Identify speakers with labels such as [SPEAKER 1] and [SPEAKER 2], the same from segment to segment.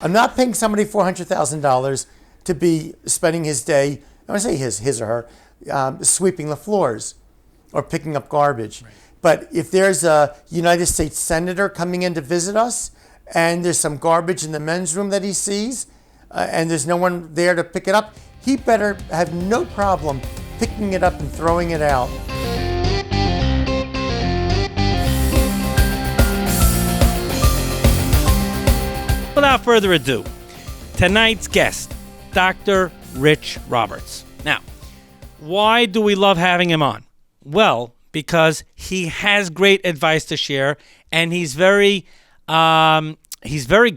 [SPEAKER 1] I'm not paying somebody $400,000 to be spending his day, I want to say his or her, sweeping the floors or picking up garbage. Right. But if there's a United States Senator coming in to visit us and there's some garbage in the men's room that he sees and there's no one there to pick it up, he better have no problem picking it up and throwing it out.
[SPEAKER 2] Without further ado, tonight's guest, Dr. Rich Roberts. Now, why do we love having him on? Well, because he has great advice to share, and he's very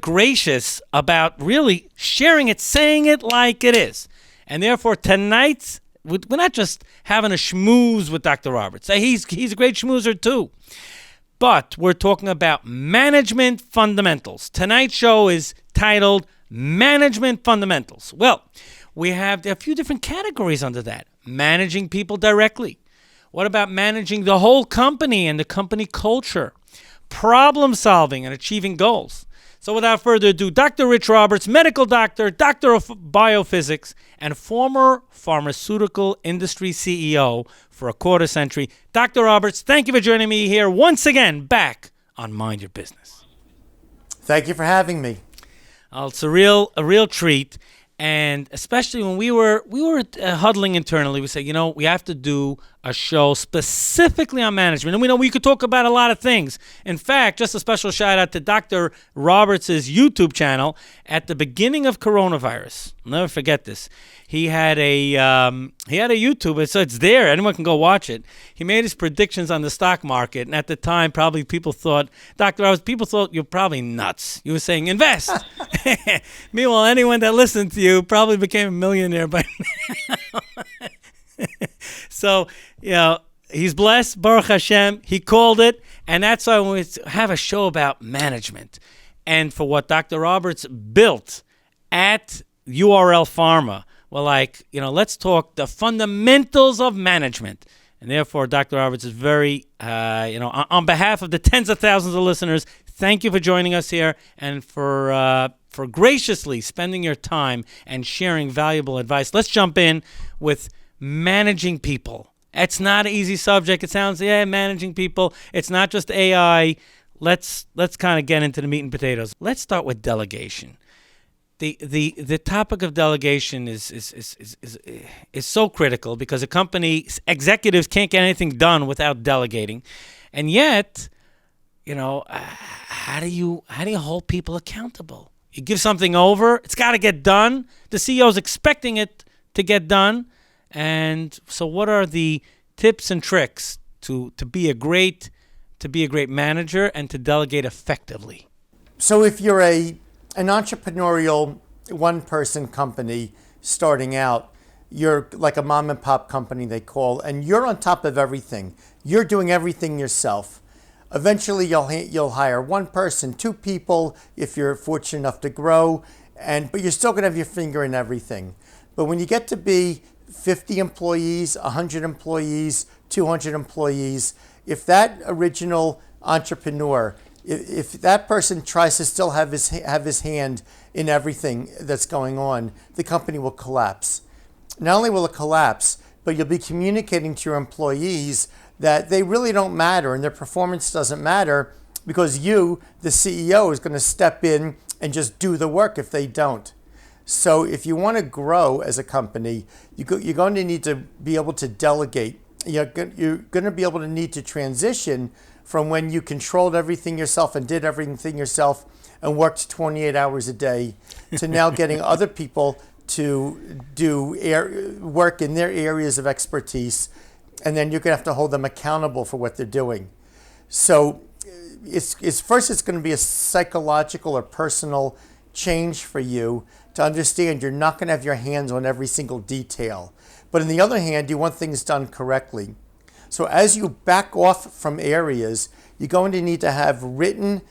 [SPEAKER 2] gracious about really sharing it, saying it like it is. And therefore, tonight, we're not just having a schmooze with Dr. Roberts. He's a great schmoozer too. But we're talking about management fundamentals. Tonight's show is titled Management Fundamentals. Well, we have a few different categories under that. Managing people directly. What about managing the whole company and the company culture? Problem solving and achieving goals. So without further ado, Dr. Rich Roberts, medical doctor, doctor of biophysics, and former pharmaceutical industry CEO for a quarter century. Dr. Roberts, thank you for joining me here once again back on Mind Your Business.
[SPEAKER 1] Thank you for having me.
[SPEAKER 2] It's a real treat. And especially when we were huddling internally, we said, we have to do a show specifically on management. And we know we could talk about a lot of things. In fact, just a special shout out to Dr. Roberts' YouTube channel. At the beginning of coronavirus, I'll never forget this. He had a YouTube, so it's there. Anyone can go watch it. He made his predictions on the stock market, and at the time, probably people thought, Dr. Roberts, people thought you're probably nuts. You were saying invest. Meanwhile, anyone that listened to you probably became a millionaire by now. So, he's blessed, Baruch Hashem. He called it, and that's why we have a show about management. And for what Dr. Roberts built at URL Pharma, well, let's talk the fundamentals of management. And therefore, Dr. Roberts is very, on behalf of the tens of thousands of listeners, thank you for joining us here and for graciously spending your time and sharing valuable advice. Let's jump in with managing people. It's not an easy subject. It sounds, managing people. It's not just AI. Let's kind of get into the meat and potatoes. Let's start with delegation. The topic of delegation is so critical because a company's executives can't get anything done without delegating, and yet, how do you hold people accountable? You give something over, it's got to get done. The CEO's expecting it to get done, and so what are the tips and tricks to be a great manager and to delegate effectively?
[SPEAKER 1] So if you're an entrepreneurial one-person company starting out, you're like a mom and pop company they call, and you're on top of everything. You're doing everything yourself. Eventually you'll hire one person, two people if you're fortunate enough to grow, but you're still going to have your finger in everything. But when you get to be 50 employees, 100 employees, 200 employees, if that original entrepreneur, if that person tries to still have his hand in everything that's going on, the company will collapse. Not only will it collapse, but you'll be communicating to your employees that they really don't matter and their performance doesn't matter because you, the CEO, is going to step in and just do the work if they don't. So if you want to grow as a company, you're going to need to be able to delegate. You're going to be able to need to transition from when you controlled everything yourself and did everything yourself and worked 28 hours a day to now getting other people to do work in their areas of expertise, and then you're going to have to hold them accountable for what they're doing. So it's going to be a psychological or personal change for you to understand you're not going to have your hands on every single detail. But on the other hand, you want things done correctly. So as you back off from areas, you're going to need to have written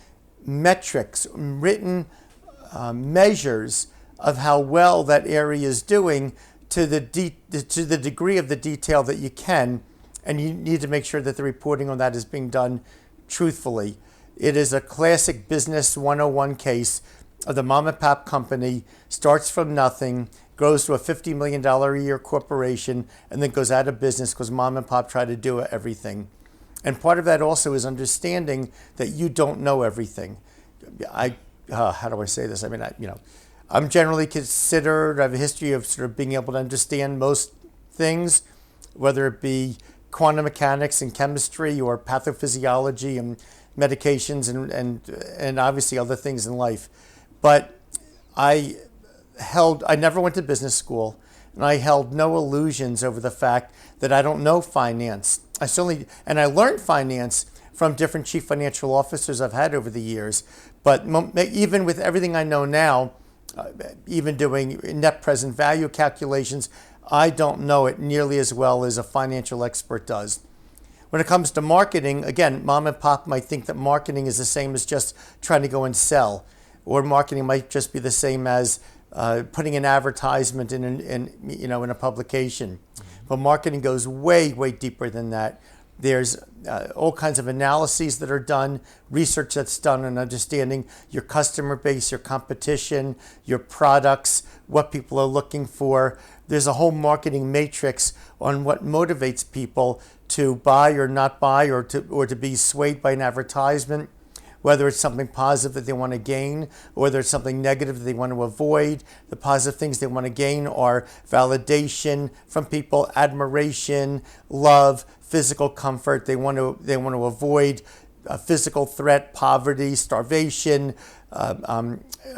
[SPEAKER 1] metrics, written measures of how well that area is doing to the degree of the detail that you can, and you need to make sure that the reporting on that is being done truthfully. It is a classic business 101 case of the mom and pop company starts from nothing, grows to a $50 million a year corporation, and then goes out of business because mom and pop try to do everything. And part of that also is understanding that you don't know everything. How do I say this? I mean, I'm generally considered, I have a history of sort of being able to understand most things, whether it be quantum mechanics and chemistry or pathophysiology and medications and obviously other things in life. But I never went to business school, and I held no illusions over the fact that I don't know finance. I learned finance from different chief financial officers I've had over the years. But even with everything I know now, even doing net present value calculations, I don't know it nearly as well as a financial expert does. When it comes to marketing, again, mom and pop might think that marketing is the same as just trying to go and sell, or marketing might just be the same as putting an advertisement in a publication. But marketing goes way, way deeper than that. There's all kinds of analyses that are done, research that's done on understanding your customer base, your competition, your products, what people are looking for. There's a whole marketing matrix on what motivates people to buy or not buy, or to be swayed by an advertisement, whether it's something positive that they want to gain or whether it's something negative that they want to avoid. The positive things they want to gain are validation from people, admiration, love, physical comfort. They want to avoid a physical threat, poverty, starvation,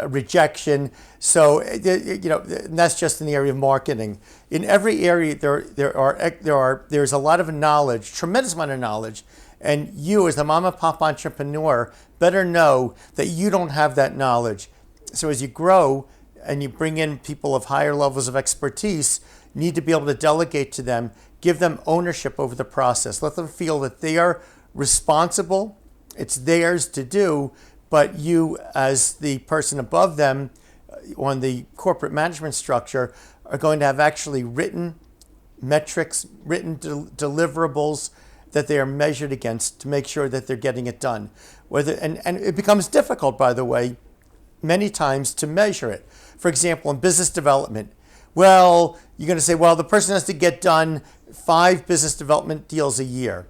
[SPEAKER 1] rejection. So and that's just in the area of marketing. In every area, there's a lot of knowledge, tremendous amount of knowledge, and you, as the mom and pop entrepreneur, better know that you don't have that knowledge. So as you grow and you bring in people of higher levels of expertise, you need to be able to delegate to them, give them ownership over the process, let them feel that they are responsible, it's theirs to do, but you, as the person above them on the corporate management structure, are going to have actually written metrics, written deliverables that they are measured against to make sure that they're getting it done. And it becomes difficult, by the way, many times to measure it. For example, in business development, well, you're going to say, well, the person has to get done 5 business development deals a year.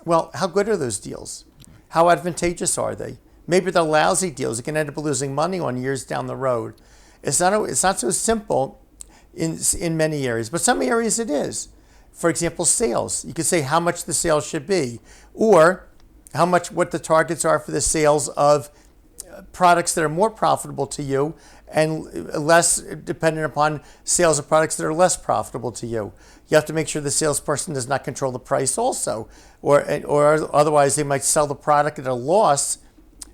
[SPEAKER 1] Well, how good are those deals? How advantageous are they? Maybe they're lousy deals. You can end up losing money on years down the road. It's not so simple in many areas, but some areas it is. For example, sales. You could say how much the sales should be, or what the targets are for the sales of products that are more profitable to you and less dependent upon sales of products that are less profitable to you. You have to make sure the salesperson does not control the price also, or otherwise they might sell the product at a loss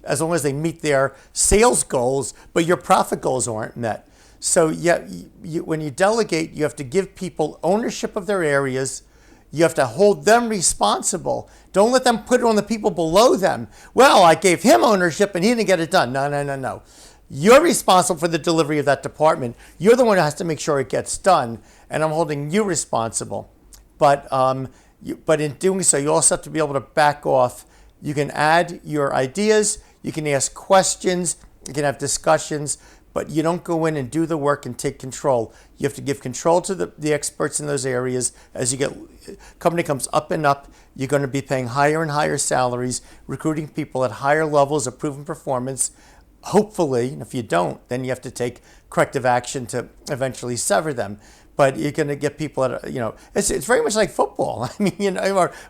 [SPEAKER 1] as long as they meet their sales goals, but your profit goals aren't met. So when you delegate, you have to give people ownership of their areas. You have to hold them responsible. Don't let them put it on the people below them. Well, I gave him ownership and he didn't get it done. No. You're responsible for the delivery of that department. You're the one who has to make sure it gets done, and I'm holding you responsible. But in doing so, you also have to be able to back off. You can add your ideas. You can ask questions. You can have discussions. But you don't go in and do the work and take control. You have to give control to the experts in those areas. As company comes up and up, you're going to be paying higher and higher salaries, recruiting people at higher levels of proven performance. Hopefully, and if you don't, then you have to take corrective action to eventually sever them. But you're going to get people at, it's very much like football. I mean,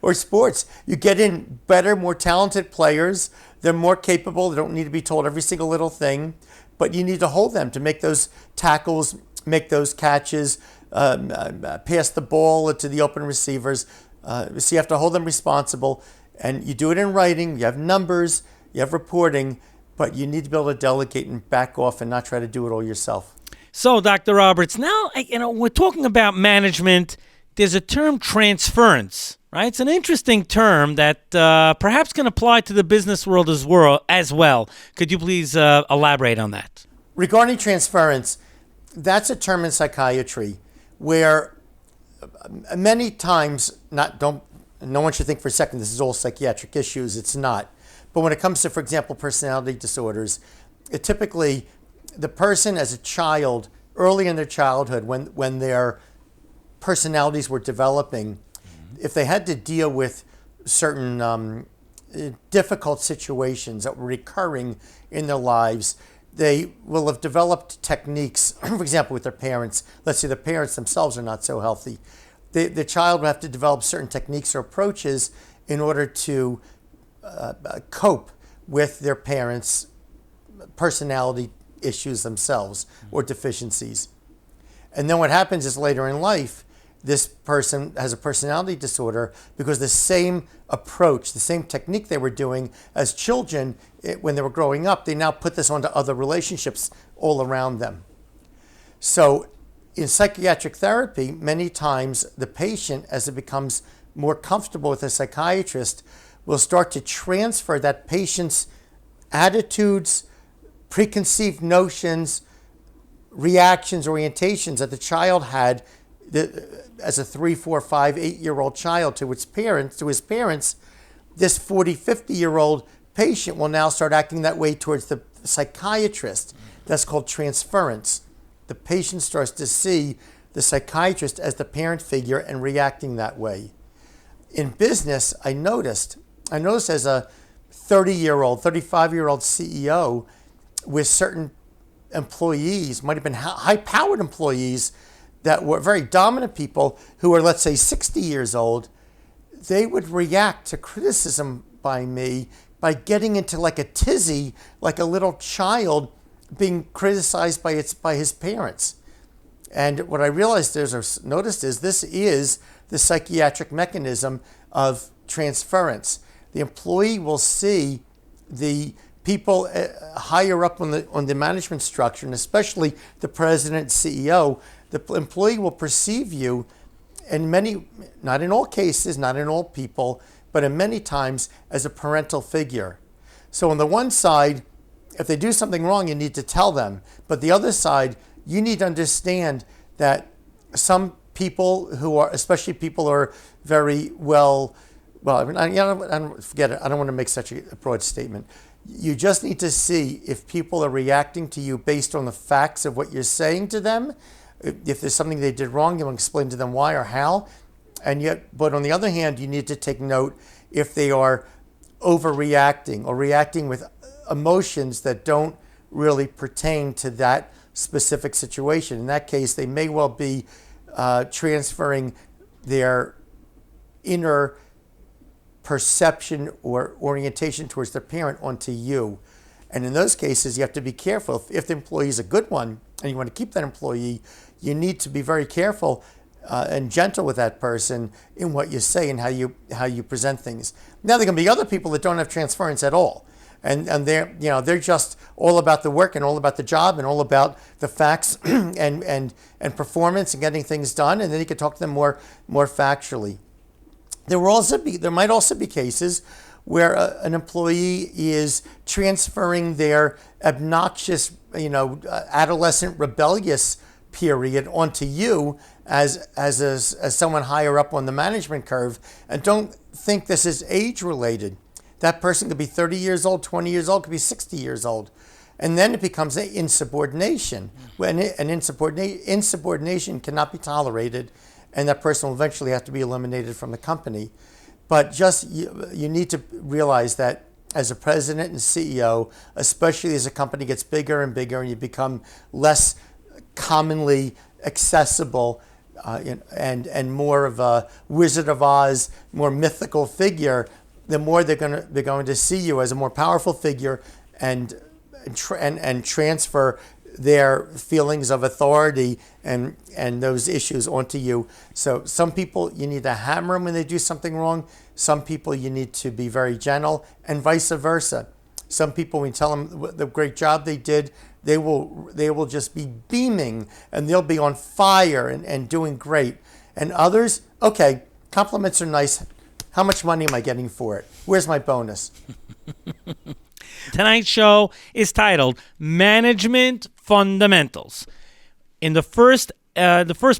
[SPEAKER 1] or sports. You get in better, more talented players. They're more capable. They don't need to be told every single little thing. But you need to hold them to make those tackles, make those catches, pass the ball to the open receivers. So you have to hold them responsible. And you do it in writing. You have numbers. You have reporting. But you need to be able to delegate and back off and not try to do it all yourself.
[SPEAKER 2] So, Dr. Roberts, now we're talking about management. There's a term, transference, right? It's an interesting term that perhaps can apply to the business world as well. Could you please elaborate on that?
[SPEAKER 1] Regarding transference, that's a term in psychiatry where many times, no one should think for a second this is all psychiatric issues. It's not. But when it comes to, for example, personality disorders, typically the person as a child, early in their childhood, when their personalities were developing, if they had to deal with certain difficult situations that were recurring in their lives, they will have developed techniques, for example, with their parents. Let's say the parents themselves are not so healthy. The child will have to develop certain techniques or approaches in order to cope with their parents' personality issues themselves or deficiencies. And then what happens is later in life, this person has a personality disorder because the same approach, the same technique they were doing as children when they were growing up, they now put this onto other relationships all around them. So in psychiatric therapy, many times the patient, as it becomes more comfortable with a psychiatrist, will start to transfer that patient's attitudes, preconceived notions, reactions, orientations that the child had as a 3, 4, 5, 8-year-old child to his parents. This 40, 50-year-old patient will now start acting that way towards the psychiatrist. That's called transference. The patient starts to see the psychiatrist as the parent figure and reacting that way. In business, I noticed as a 30-year-old, 35-year-old CEO with certain employees, might have been high-powered employees that were very dominant people who were, let's say, 60 years old, they would react to criticism by me by getting into like a tizzy, like a little child being criticized by his parents. And what I realized is, or noticed is, this is the psychiatric mechanism of transference. The employee will see the people higher up on the management structure, and especially the president, CEO. The employee will perceive you in many, not in all cases, not in all people, but in many times as a parental figure. So on the one side, if they do something wrong, you need to tell them. But the other side, you need to understand that some people who are, especially people who are very I don't forget it. I don't want to make such a broad statement. You just need to see if people are reacting to you based on the facts of what you're saying to them. If there's something they did wrong, you'll explain to them why or how. But on the other hand, you need to take note if they are overreacting or reacting with emotions that don't really pertain to that specific situation. In that case, they may well be transferring their inner perception or orientation towards their parent onto you. And in those cases, you have to be careful. If the employee is a good one and you want to keep that employee, you need to be very careful and gentle with that person in what you say and how you present things. Now, there can be other people that don't have transference at all. And they're just all about the work and all about the job and all about the facts and performance and getting things done. And then you can talk to them more factually. There might also be cases where an employee is transferring their obnoxious, adolescent rebellious period onto you as someone higher up on the management curve, and don't think this is age related. That person could be 30 years old, 20 years old, could be 60 years old. And then it becomes an insubordination. When an insubordination cannot be tolerated, and that person will eventually have to be eliminated from the company. But just you need to realize that as a president and CEO, especially as a company gets bigger and bigger and you become less commonly accessible and more of a Wizard of Oz, more mythical figure, the more they're going to see you as a more powerful figure and transfer their feelings of authority and those issues onto you. So some people you need to hammer them when they do something wrong. Some people you need to be very gentle, and vice versa. Some people, when you tell them the great job they did, they will just be beaming and they'll be on fire and doing great. And others, okay, compliments are nice. How much money am I getting for it? Where's my bonus?
[SPEAKER 2] Tonight's show is titled Management Fundamentals. In the first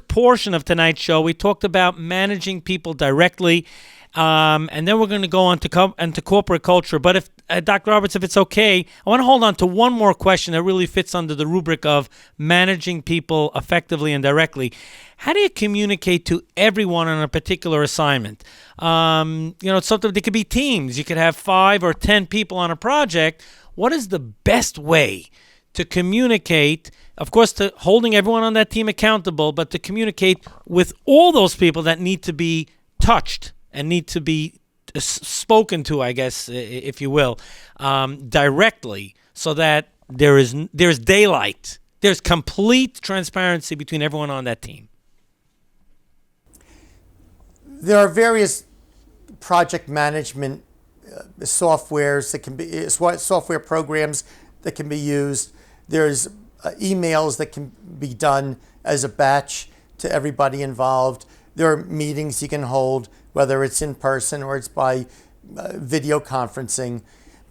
[SPEAKER 2] portion of tonight's show, we talked about managing people directly. And then we're going to go on to into corporate culture. But if Dr. Roberts, if it's okay, I want to hold on to one more question that really fits under the rubric of managing people effectively and directly. How do you communicate to everyone on a particular assignment? It's something, there could be teams. You could have 5 or 10 people on a project. What is the best way to communicate, of course, to holding everyone on that team accountable, but to communicate with all those people that need to be touched and need to be spoken to, I guess, if you will, directly, so that there's daylight, there's complete transparency between everyone on that team?
[SPEAKER 1] There are various project management softwares that can be software programs that can be used. There's emails that can be done as a batch to everybody involved. There are meetings you can hold, whether it's in person or it's by video conferencing.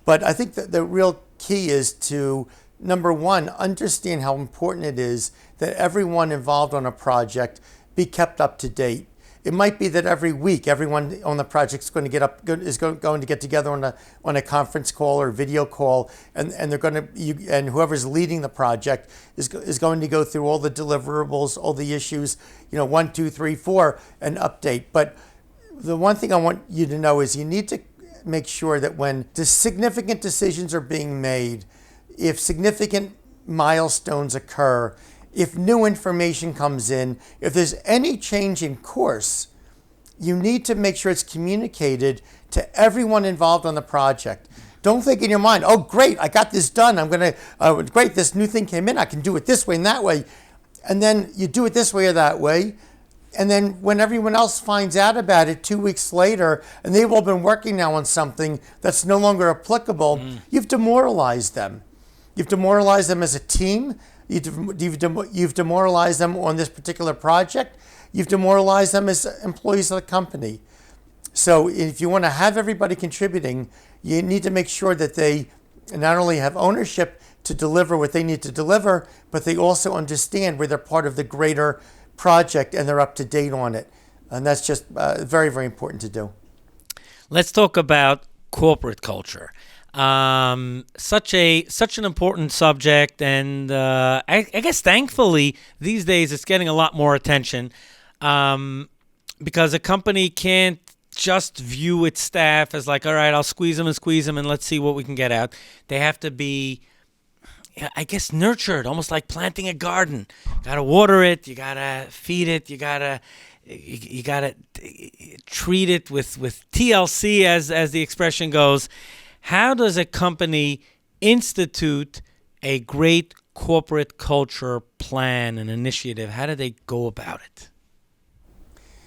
[SPEAKER 1] But I think that the real key is to, number one, understand how important it is that everyone involved on a project be kept up to date. It might be that every week everyone on the project is going to get together on a conference call or video call, and they're going to and whoever's leading the project is going to go through all the deliverables, all the issues, 1, 2, 3, 4, and update. But the one thing I want you to know is you need to make sure that when the significant decisions are being made, if significant milestones occur, if new information comes in, if there's any change in course, you need to make sure it's communicated to everyone involved on the project. Don't think in your mind, oh, great, I got this done. Great, this new thing came in. I can do it this way and that way. And then you do it this way or that way. And then when everyone else finds out about it 2 weeks later, and they've all been working now on something that's no longer applicable, you've demoralized them. You've demoralized them as a team. You've demoralized them on this particular project. You've demoralized them as employees of the company. So if you want to have everybody contributing, you need to make sure that they not only have ownership to deliver what they need to deliver, but they also understand where they're part of the greater project and they're up to date on it. And that's just very, very important to do.
[SPEAKER 2] Let's talk about corporate culture. Such an important subject, and I guess thankfully these days it's getting a lot more attention, because a company can't just view its staff as like, all right, I'll squeeze them and let's see what we can get out. They have to be, I guess, nurtured, almost like planting a garden. You gotta water it, you gotta feed it, you gotta treat it with TLC, as the expression goes. How does a company institute a great corporate culture plan and initiative? How do they go about it?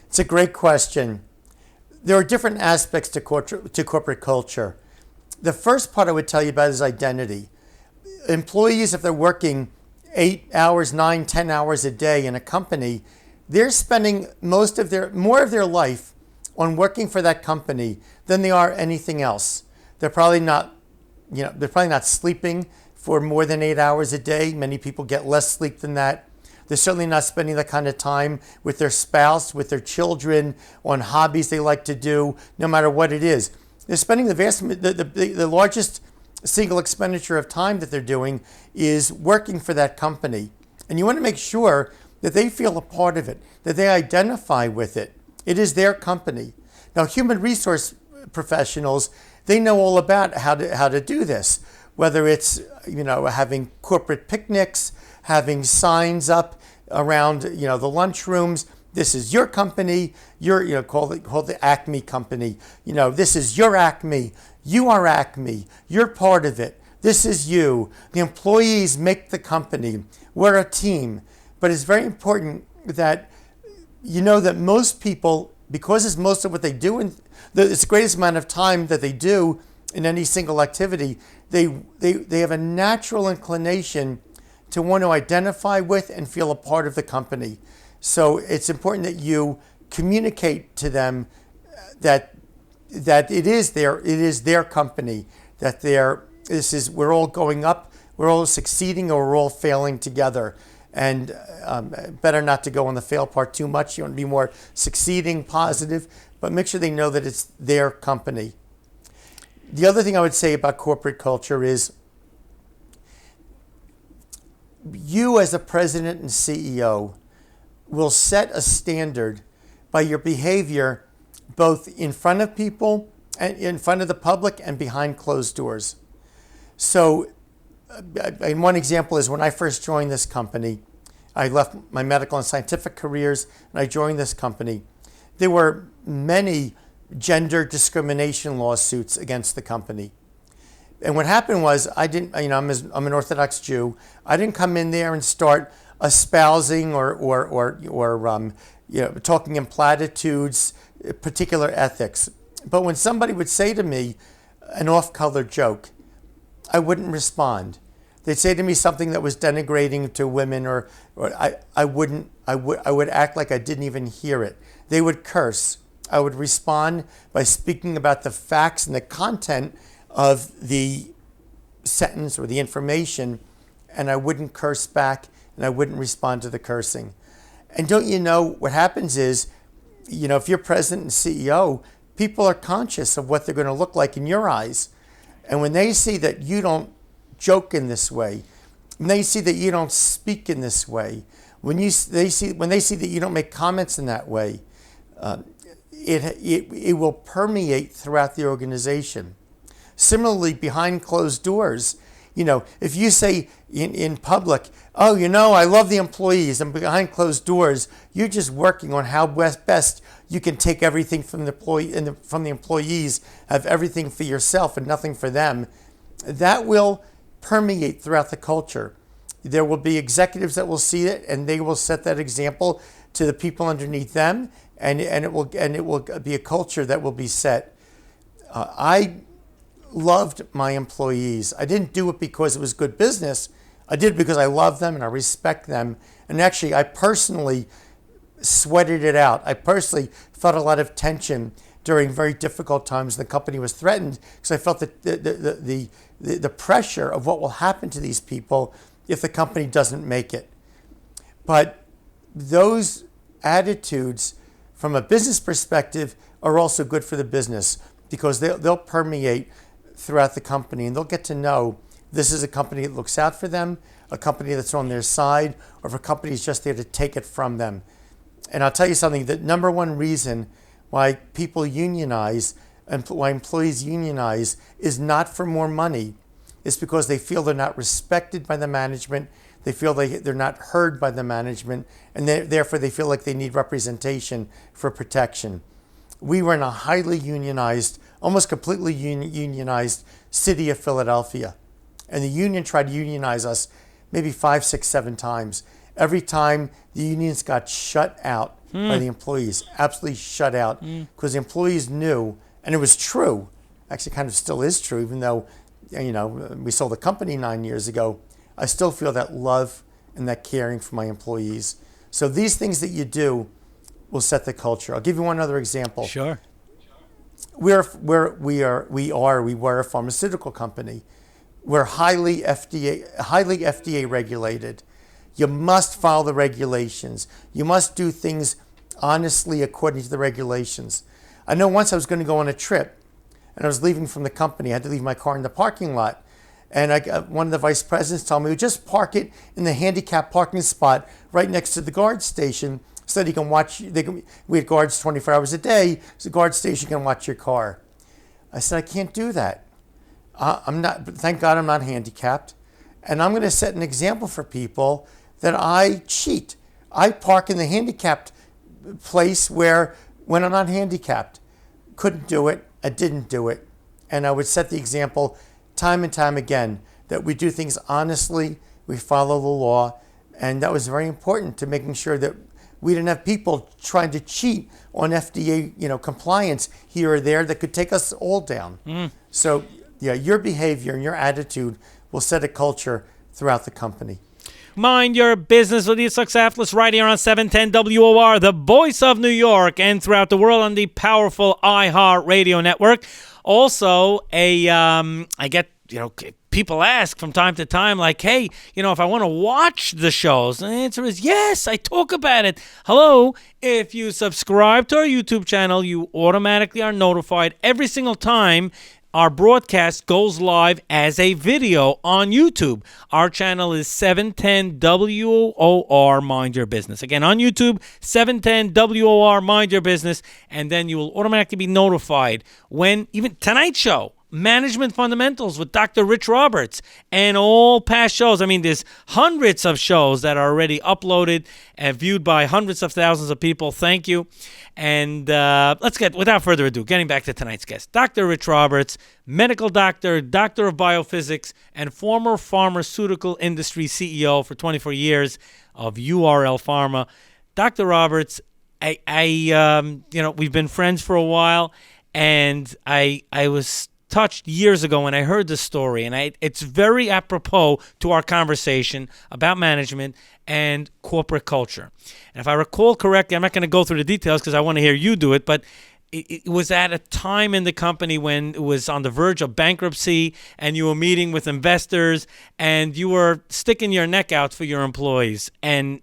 [SPEAKER 1] It's a great question. There are different aspects to corporate culture. The first part I would tell you about is identity. Employees, if they're working 8 hours, 9, 10 hours a day in a company, they're spending more of their life on working for that company than they are anything else. They're probably not sleeping for more than 8 hours a day. Many people get less sleep than that. They're certainly not spending that kind of time with their spouse, with their children, on hobbies they like to do, no matter what it is. They're spending the largest single expenditure of time that they're doing is working for that company. And you want to make sure that they feel a part of it, that they identify with it. It is their company. Now, human resource professionals, they know all about how to do this, whether it's having corporate picnics, having signs up around the lunchrooms. This is your company. You're call the Acme company. This is your Acme. You are Acme. You're part of it. This is you. The employees make the company. We're a team. But it's very important that that most people, because it's most of what they do, and it's the greatest amount of time that they do in any single activity, they have a natural inclination to want to identify with and feel a part of the company. So it's important that you communicate to them that it is their company, that we're all going up, we're all succeeding, or we're all failing together. And better not to go on the fail part too much. You want to be more succeeding, positive, but make sure they know that it's their company. The other thing I would say about corporate culture is you as a president and CEO will set a standard by your behavior both in front of people and in front of the public and behind closed doors. So and one example is when I first joined this company, I left my medical and scientific careers and I joined this company. There were many gender discrimination lawsuits against the company. And what happened was I'm an Orthodox Jew. I didn't come in there and start espousing or talking in platitudes, particular ethics. But when somebody would say to me an off-color joke, I wouldn't respond. They'd say to me something that was denigrating to women, or I would act like I didn't even hear it. They would curse. I would respond by speaking about the facts and the content of the sentence or the information, and I wouldn't curse back and I wouldn't respond to the cursing. And don't you know what happens is, if you're president and CEO, people are conscious of what they're going to look like in your eyes. And when they see that you don't joke in this way, when they see that you don't speak in this way, when they see that you don't make comments in that way, it will permeate throughout the organization. Similarly, behind closed doors, if you say in public, oh, I love the employees, and behind closed doors, you're just working on how best you can take everything from the employees, have everything for yourself and nothing for them. That will permeate throughout the culture. There will be executives that will see it, and they will set that example to the people underneath them, and it will be a culture that will be set. I loved my employees. I didn't do it because it was good business. I did it because I love them and I respect them. And actually, I personally sweated it out. I personally felt a lot of tension during very difficult times. The company was threatened because I felt that the pressure of what will happen to these people if the company doesn't make it. But those attitudes from a business perspective are also good for the business because they'll permeate throughout the company, and they'll get to know this is a company that looks out for them, a company that's on their side, or if a company is just there to take it from them. And I'll tell you something, the number one reason why people unionize and why employees unionize is not for more money. It's because they feel they're not respected by the management, they feel they're not heard by the management, and therefore they feel like they need representation for protection. We were in a highly unionized, almost completely unionized city of Philadelphia. And the union tried to unionize us maybe 5, 6, 7 times. Every time the unions got shut out by the employees, absolutely shut out, because the employees knew, and it was true, actually kind of still is true, even though we sold the company 9 years ago, I still feel that love and that caring for my employees. So these things that you do will set the culture. I'll give you one other example.
[SPEAKER 2] Sure.
[SPEAKER 1] We were a pharmaceutical company. We're highly FDA regulated. You must follow the regulations. You must do things honestly according to the regulations. I know once I was going to go on a trip, and I was leaving from the company. I had to leave my car in the parking lot. And one of the vice presidents told me, just park it in the handicapped parking spot right next to the guard station so that you can watch. We had guards 24 hours a day, so the guard station can watch your car. I said, I can't do that. I'm not. Thank God I'm not handicapped. And I'm going to set an example for people that I cheat. I park in the handicapped place when I'm not handicapped. Couldn't do it. I didn't do it. And I would set the example time and time again that we do things honestly, we follow the law, and that was very important to making sure that we didn't have people trying to cheat on FDA, compliance here or there that could take us all down. So, yeah, your behavior and your attitude will set a culture throughout the company.
[SPEAKER 2] Mind Your Business with Yitzchok Saftlas right here on 710 WOR, the voice of New York, and throughout the world on the powerful iHeartRadio network. Also, I get, people ask from time to time, like, hey, if I want to watch the shows, and the answer is yes, I talk about it. Hello, if you subscribe to our YouTube channel, you automatically are notified every single time our broadcast goes live as a video on YouTube. Our channel is 710 WOR Mind Your Business. Again, on YouTube, 710 WOR Mind Your Business, and then you will automatically be notified when even tonight's show, Management Fundamentals with Dr. Rich Roberts, and all past shows. I mean, there's hundreds of shows that are already uploaded and viewed by hundreds of thousands of people. Thank you. And let's get, without further ado, getting back to tonight's guest, Dr. Rich Roberts, medical doctor, doctor of biophysics, and former pharmaceutical industry CEO for 24 years of URL Pharma. Dr. Roberts, we've been friends for a while, and I was touched years ago when I heard this story, and it's very apropos to our conversation about management and corporate culture. And if I recall correctly, I'm not going to go through the details because I want to hear you do it, but it was at a time in the company when it was on the verge of bankruptcy, and you were meeting with investors, and you were sticking your neck out for your employees. And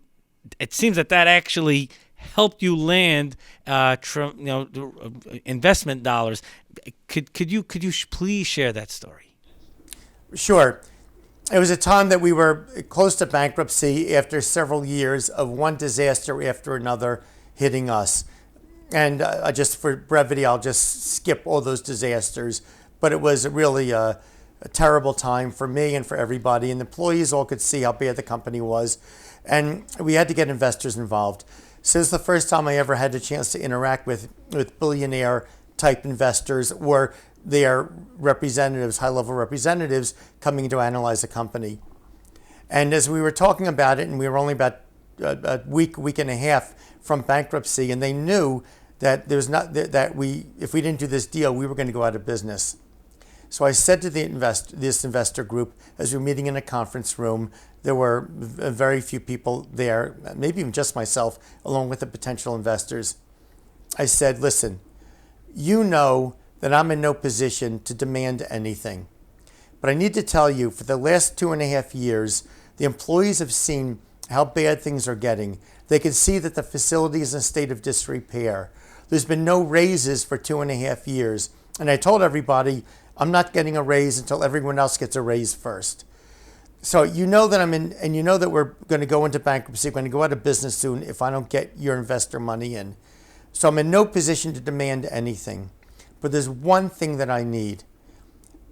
[SPEAKER 2] it seems that actually helped you land investment dollars. Could you please share that story?
[SPEAKER 1] Sure. It was a time that we were close to bankruptcy after several years of one disaster after another hitting us. And just for brevity, I'll just skip all those disasters. But it was really a terrible time for me and for everybody. And the employees all could see how bad the company was. And we had to get investors involved. So this is the first time I ever had a chance to interact with billionaire type investors or their representatives, high-level representatives, coming to analyze the company. And as we were talking about it, and we were only about a week and a half from bankruptcy, and they knew that if we didn't do this deal, we were going to go out of business. So I said to this investor group, as we were meeting in a conference room, there were very few people there, maybe even just myself, along with the potential investors. I said, listen, you know that I'm in no position to demand anything. But I need to tell you, for the last 2.5 years, the employees have seen how bad things are getting. They can see that the facility is in a state of disrepair. There's been no raises for 2.5 years. And I told everybody, I'm not getting a raise until everyone else gets a raise first. So you know that and you know that we're going to go into bankruptcy, we're going to go out of business soon if I don't get your investor money in. So I'm in no position to demand anything. But there's one thing that I need.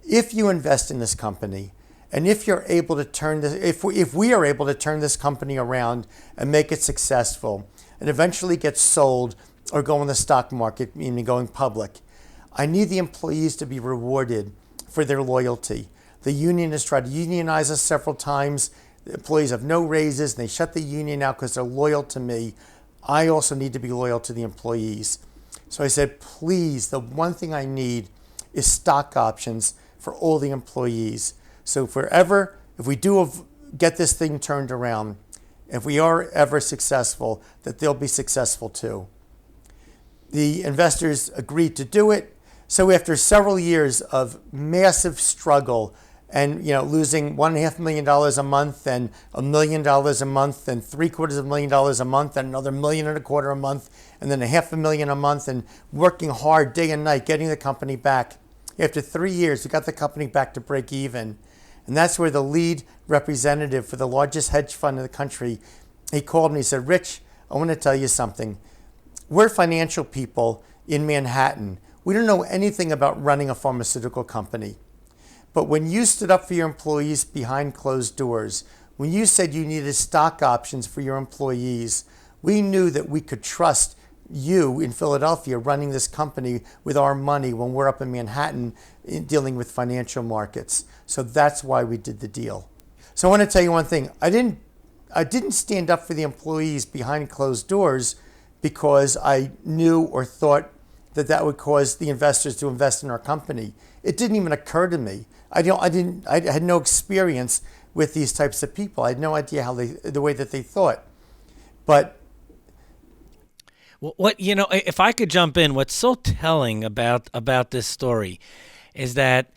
[SPEAKER 1] If you invest in this company, and if you're able to turn this, if we are able to turn this company around and make it successful, and eventually get sold or go in the stock market, meaning going public, I need the employees to be rewarded for their loyalty. The union has tried to unionize us several times. The employees have no raises, and they shut the union out because they're loyal to me. I also need to be loyal to the employees. So I said, please, the one thing I need is stock options for all the employees. So if we do get this thing turned around, if we are ever successful, that they'll be successful too. The investors agreed to do it. So after several years of massive struggle and losing $1.5 million a month and $1 million a month and $750,000 a month and another $1.25 million a month and then $500,000 a month and working hard day and night getting the company back. After 3 years, we got the company back to break even. And that's where the lead representative for the largest hedge fund in the country, he called me and said, Rich, I want to tell you something. We're financial people in Manhattan. We don't know anything about running a pharmaceutical company. But when you stood up for your employees behind closed doors, when you said you needed stock options for your employees, we knew that we could trust you in Philadelphia running this company with our money when we're up in Manhattan dealing with financial markets. So that's why we did the deal. So I want to tell you one thing. I didn't stand up for the employees behind closed doors because I knew or thought that would cause the investors to invest in our company. It didn't even occur to me. I had no experience with these types of people. I had no idea the way that they thought. But
[SPEAKER 2] if I could jump in, what's so telling about this story is that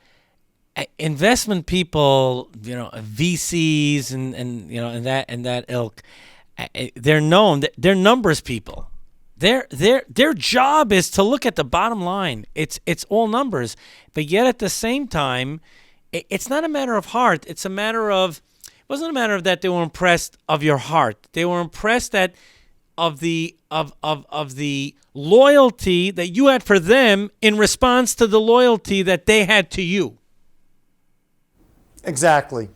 [SPEAKER 2] investment people, VCs and that ilk, they're known. They're numbers people. Their job is to look at the bottom line. It's all numbers, but yet at the same time, it's not a matter of heart. It wasn't a matter of that they were impressed of your heart. They were impressed of the loyalty that you had for them in response to the loyalty that they had to you.
[SPEAKER 1] Exactly.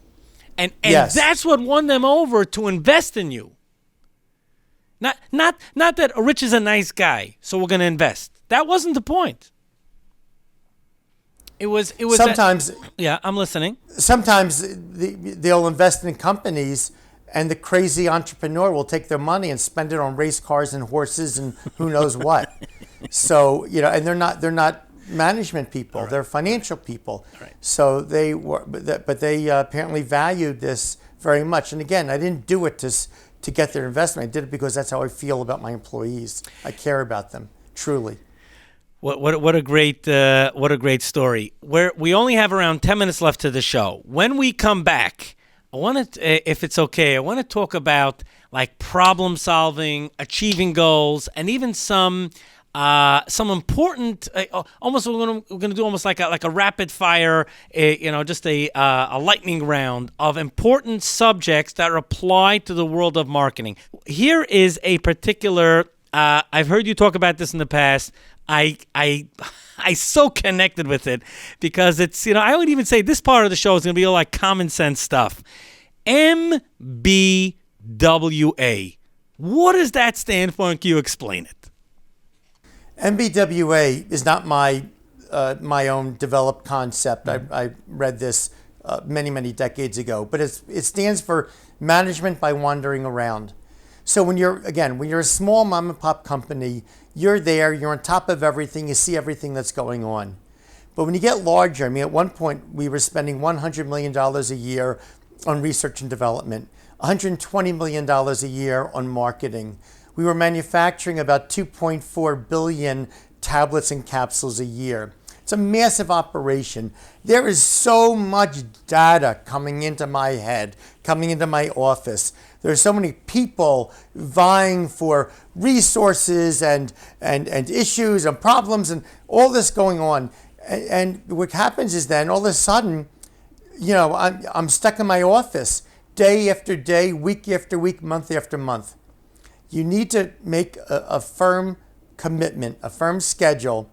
[SPEAKER 2] And
[SPEAKER 1] yes.
[SPEAKER 2] That's what won them over to invest in you. Not that Rich is a nice guy, so we're going to invest. That wasn't the point. It was
[SPEAKER 1] sometimes.
[SPEAKER 2] Yeah, I'm listening.
[SPEAKER 1] Sometimes they'll invest in companies, and the crazy entrepreneur will take their money and spend it on race cars and horses and who knows what. So and they're not management people; they're financial people.
[SPEAKER 2] Right.
[SPEAKER 1] So they were, but they apparently valued this very much. And again, I didn't do it to get their investment. I did it because that's how I feel about my employees. I care about them, truly.
[SPEAKER 2] What a great story. We only have around 10 minutes left to the show. When we come back, I want to, if it's okay, I want to talk about like problem solving, achieving goals, and even some important. Almost we're going to do almost like a rapid fire, just a lightning round of important subjects that apply to the world of marketing. Here is a particular. I've heard you talk about this in the past. I so connected with it because it's, I would even say this part of the show is going to be all like common sense stuff. MBWA. What does that stand for? And can you explain it?
[SPEAKER 1] MBWA is not my own developed concept. I read this many decades ago, but it stands for management by wandering around. So when you're a small mom and pop company, you're there, you're on top of everything, you see everything that's going on. But when you get larger, at one point we were spending $100 million a year on research and development, $120 million a year on marketing. We were manufacturing about 2.4 billion tablets and capsules a year. It's a massive operation. There is so much data coming into my head, coming into my office. There are so many people vying for resources and issues and problems and all this going on. And what happens is then all of a sudden, I'm stuck in my office day after day, week after week, month after month. You need to make a firm commitment, a firm schedule.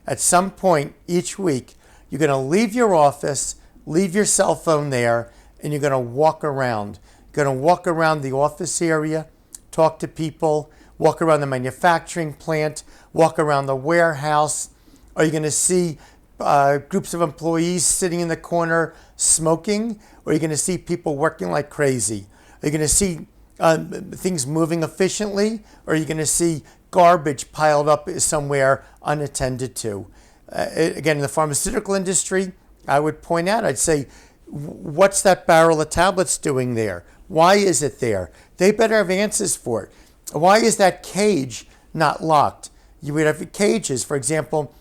[SPEAKER 1] At some point each week, you're going to leave your office, leave your cell phone there, and you're going to walk around. You're going to walk around the office area, talk to people, walk around the manufacturing plant, walk around the warehouse. Are you going to see groups of employees sitting in the corner smoking? Or are you going to see people working like crazy? Are you going to see things moving efficiently? Or are you going to see garbage piled up somewhere unattended to? Again, in the pharmaceutical industry, I would point out, I'd say, what's that barrel of tablets doing there? Why is it there? They better have answers for it. Why is that cage not locked? You would have cages, for example,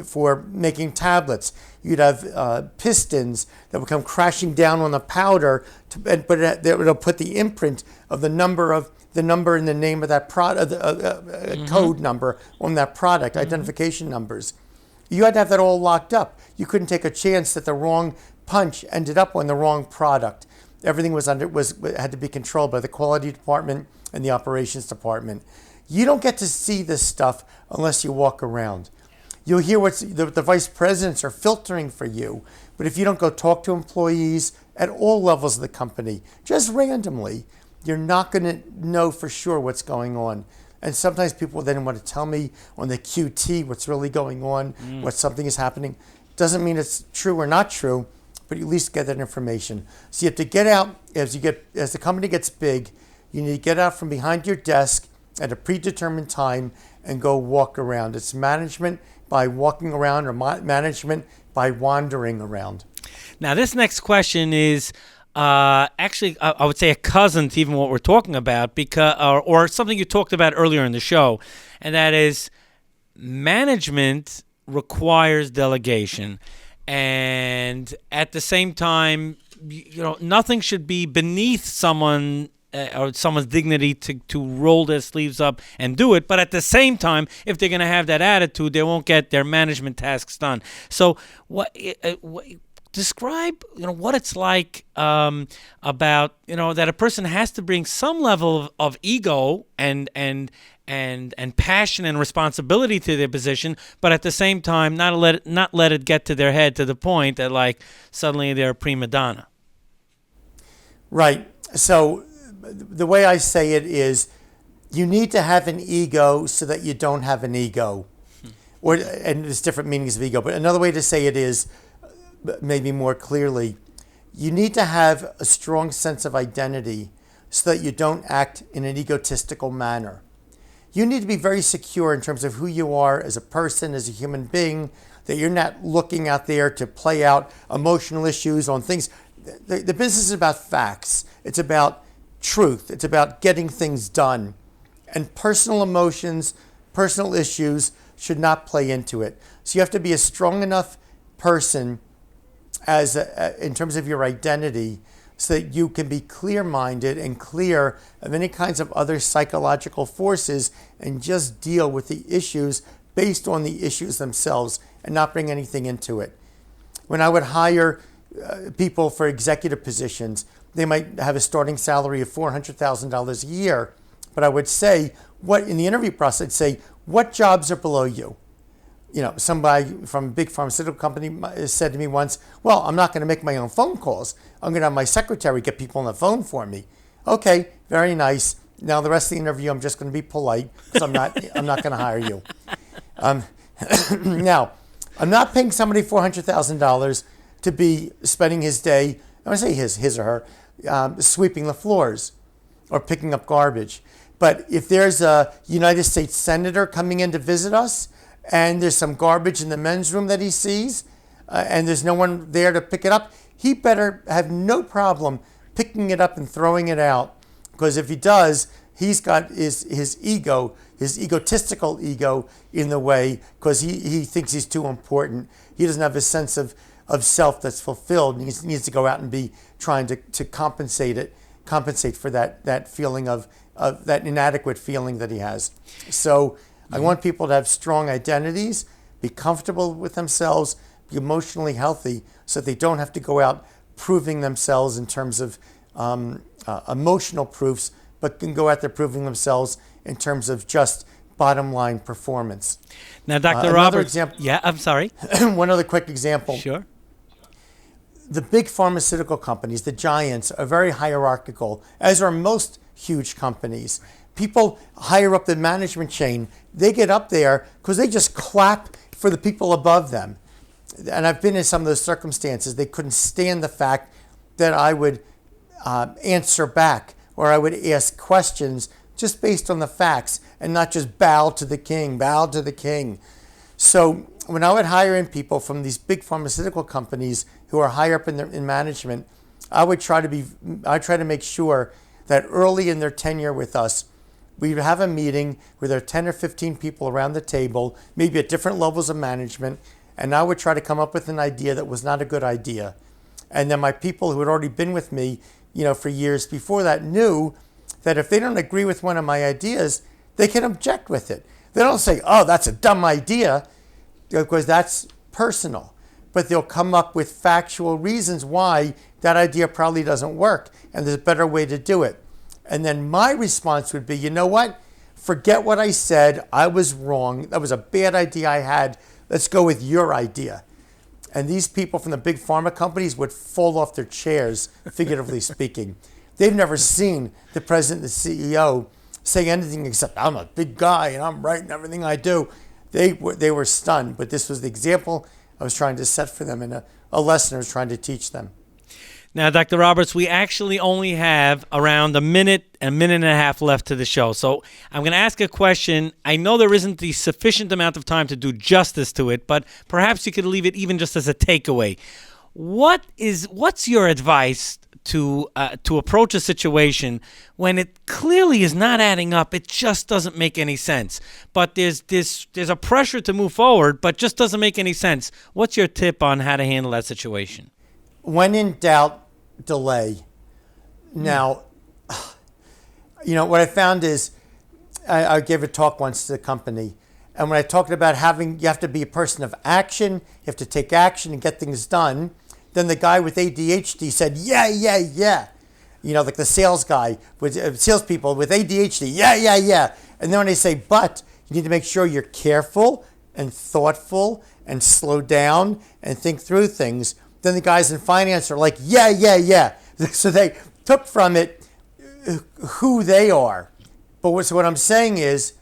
[SPEAKER 1] for making tablets. You'd have pistons that would come crashing down on the powder, but it'll put the imprint of the number in the name of that product, code number on that product, identification numbers. You had to have that all locked up. You couldn't take a chance that the wrong punch ended up on the wrong product. Everything had to be controlled by the quality department and the operations department. You don't get to see this stuff unless you walk around. You'll hear what the vice presidents are filtering for you, but if you don't go talk to employees at all levels of the company, just randomly, you're not going to know for sure what's going on. And sometimes people then want to tell me on the QT what's really going on, what something is happening. Doesn't mean it's true or not true, but you at least get that information. So you have to get out as the company gets big. You need to get out from behind your desk at a predetermined time and go walk around. It's management by walking around or management by wandering around.
[SPEAKER 2] Now, this next question is actually, I would say, a cousin to even what we're talking about, because or something you talked about earlier in the show, and that is management requires delegation. and at the same time, nothing should be beneath someone or someone's dignity to roll their sleeves up and do it. But at the same time, if they're going to have that attitude, they won't get their management tasks done. So describe what it's like about that a person has to bring some level of ego and passion and responsibility to their position, but at the same time not let it get to their head to the point that like suddenly they're a prima donna.
[SPEAKER 1] Right. So the way I say it is, you need to have an ego so that you don't have an ego, and there's different meanings of ego. But another way to say it is, maybe more clearly, you need to have a strong sense of identity so that you don't act in an egotistical manner. You need to be very secure in terms of who you are as a person, as a human being, that you're not looking out there to play out emotional issues on things. The business is about facts. It's about truth. It's about getting things done. And personal emotions, personal issues should not play into it. So you have to be a strong enough person in terms of your identity so that you can be clear-minded and clear of any kinds of other psychological forces and just deal with the issues based on the issues themselves and not bring anything into it. When I would hire people for executive positions, they might have a starting salary of $400,000 a year, but I would say, in the interview process, I'd say, what jobs are below you? Somebody from a big pharmaceutical company said to me once, well, I'm not going to make my own phone calls. I'm going to have my secretary get people on the phone for me. Okay, very nice. Now the rest of the interview, I'm just going to be polite because I'm not going to hire you. Now, I'm not paying somebody $400,000 to be spending his day, I want to say his or her, sweeping the floors or picking up garbage. But if there's a United States senator coming in to visit us, and there's some garbage in the men's room that he sees, and there's no one there to pick it up, he better have no problem picking it up and throwing it out. Because if he does, he's got his ego, his egotistical ego in the way, because he thinks he's too important. He doesn't have a sense of self that's fulfilled, and he needs to go out and be trying to compensate for that feeling of that inadequate feeling that he has. So I want people to have strong identities, be comfortable with themselves, be emotionally healthy, so that they don't have to go out proving themselves in terms of emotional proofs, but can go out there proving themselves in terms of just bottom line performance.
[SPEAKER 2] Now, Dr. Roberts, yeah, I'm sorry.
[SPEAKER 1] One other quick example.
[SPEAKER 2] Sure.
[SPEAKER 1] The big pharmaceutical companies, the giants, are very hierarchical, as are most huge companies. People higher up the management chain, they get up there because they just clap for the people above them. And I've been in some of those circumstances. They couldn't stand the fact that I would answer back or I would ask questions just based on the facts and not just bow to the king. So when I would hire in people from these big pharmaceutical companies who are higher up in management, I try to make sure that early in their tenure with us, we would have a meeting where there are 10 or 15 people around the table, maybe at different levels of management, and I would try to come up with an idea that was not a good idea. And then my people who had already been with me, for years before that, knew that if they don't agree with one of my ideas, they can object with it. They don't say, oh, that's a dumb idea, because that's personal. But they'll come up with factual reasons why that idea probably doesn't work, and there's a better way to do it. And then my response would be, you know what? Forget what I said. I was wrong. That was a bad idea I had. Let's go with your idea. And these people from the big pharma companies would fall off their chairs, figuratively speaking. They've never seen the president and the CEO say anything except, I'm a big guy and I'm right in everything I do. They were stunned, but this was the example I was trying to set for them and a lesson I was trying to teach them.
[SPEAKER 2] Now, Dr. Roberts, we actually only have around a minute and a half left to the show. So I'm going to ask a question. I know there isn't the sufficient amount of time to do justice to it, but perhaps you could leave it even just as a takeaway. What's your advice to approach a situation when it clearly is not adding up. It just doesn't make any sense. But there's a pressure to move forward, but just doesn't make any sense. What's your tip on how to handle that situation?
[SPEAKER 1] When in doubt, delay. Now, what I found is I gave a talk once to the company, and when I talked about you have to be a person of action, you have to take action and get things done. Then the guy with ADHD said, yeah. Like the sales guy, with salespeople with ADHD, yeah. And then when I say, but you need to make sure you're careful and thoughtful and slow down and think through things. Then the guys in finance are like, yeah. So they took from it who they are. But what I'm saying is,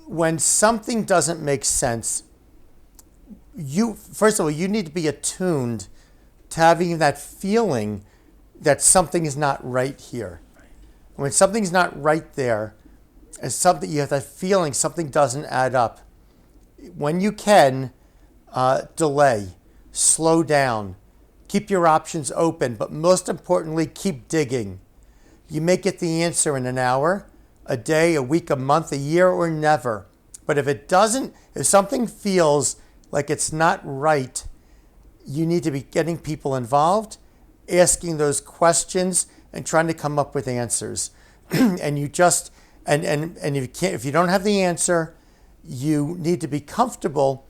[SPEAKER 1] when something doesn't make sense, first of all, you need to be attuned to having that feeling that something is not right here. When something's not right there, you have that feeling something doesn't add up. When you can, delay, slow down, keep your options open, but most importantly, keep digging. You may get the answer in an hour, a day, a week, a month, a year, or never. But if something feels like it's not right, you need to be getting people involved, asking those questions, and trying to come up with answers. And if you don't have the answer, you need to be comfortable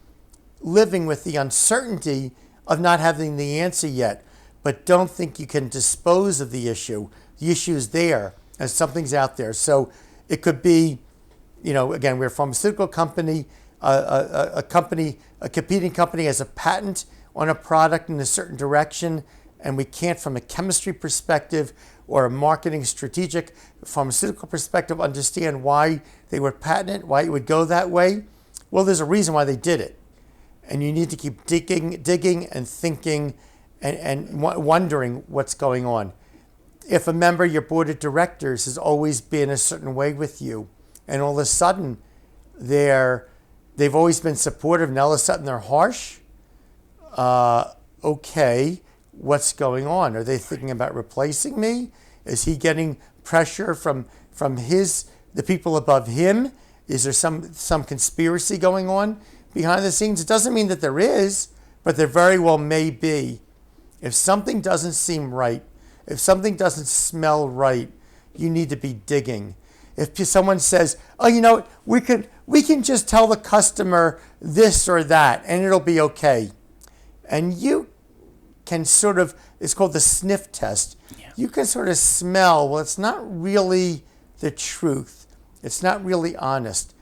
[SPEAKER 1] living with the uncertainty of not having the answer yet. But don't think you can dispose of the issue. The issue is there, and something's out there. So it could be, again, we're a pharmaceutical company, a competing company has a patent on a product in a certain direction, and we can't, from a chemistry perspective or a marketing strategic pharmaceutical perspective, understand why they would patent it, why it would go that way. Well, there's a reason why they did it. And you need to keep digging and thinking and wondering what's going on. If a member of your board of directors has always been a certain way with you, and all of a sudden they've always been supportive, and all of a sudden they're harsh, okay, what's going on? Are they thinking about replacing me? Is he getting pressure from the people above him? Is there some conspiracy going on behind the scenes? It doesn't mean that there is, but there very well may be. If something doesn't seem right, if something doesn't smell right, you need to be digging. If someone says, oh, we can just tell the customer this or that and it'll be okay. And you can it's called the sniff test. Yeah. You can sort of smell, well, it's not really the truth. It's not really honest.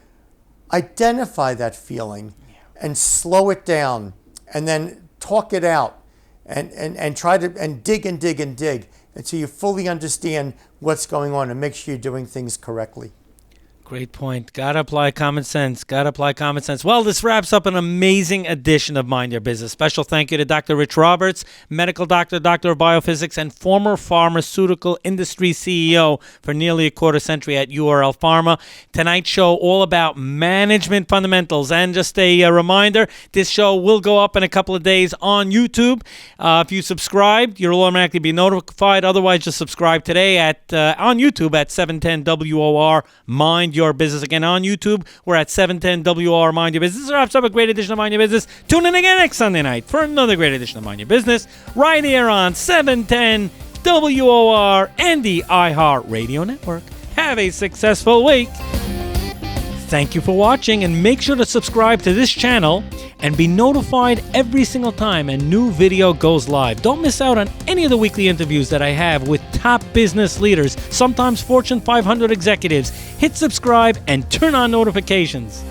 [SPEAKER 1] Identify that feeling and slow it down, and then talk it out and try to dig until you fully understand what's going on and make sure you're doing things correctly.
[SPEAKER 2] Great point. Gotta apply common sense. Well, this wraps up an amazing edition of Mind Your Business. Special thank you to Dr. Rich Roberts, medical doctor, doctor of biophysics, and former pharmaceutical industry CEO for nearly a quarter century at URL Pharma. Tonight's show all about management fundamentals. And just a reminder, this show will go up in a couple of days on YouTube. If you subscribe, you'll automatically be notified. Otherwise, just subscribe today on YouTube at 710 WOR Mind Your Business. Again, on YouTube, we're at 710 WR Mind Your Business. This wraps up a great edition of Mind Your Business. Tune in again next Sunday night for another great edition of Mind Your Business, right here on 710 WOR and the iHeartRadio network. Have a successful week. Thank you for watching, and make sure to subscribe to this channel and be notified every single time a new video goes live. Don't miss out on any of the weekly interviews that I have with top business leaders, sometimes Fortune 500 executives. Hit subscribe and turn on notifications.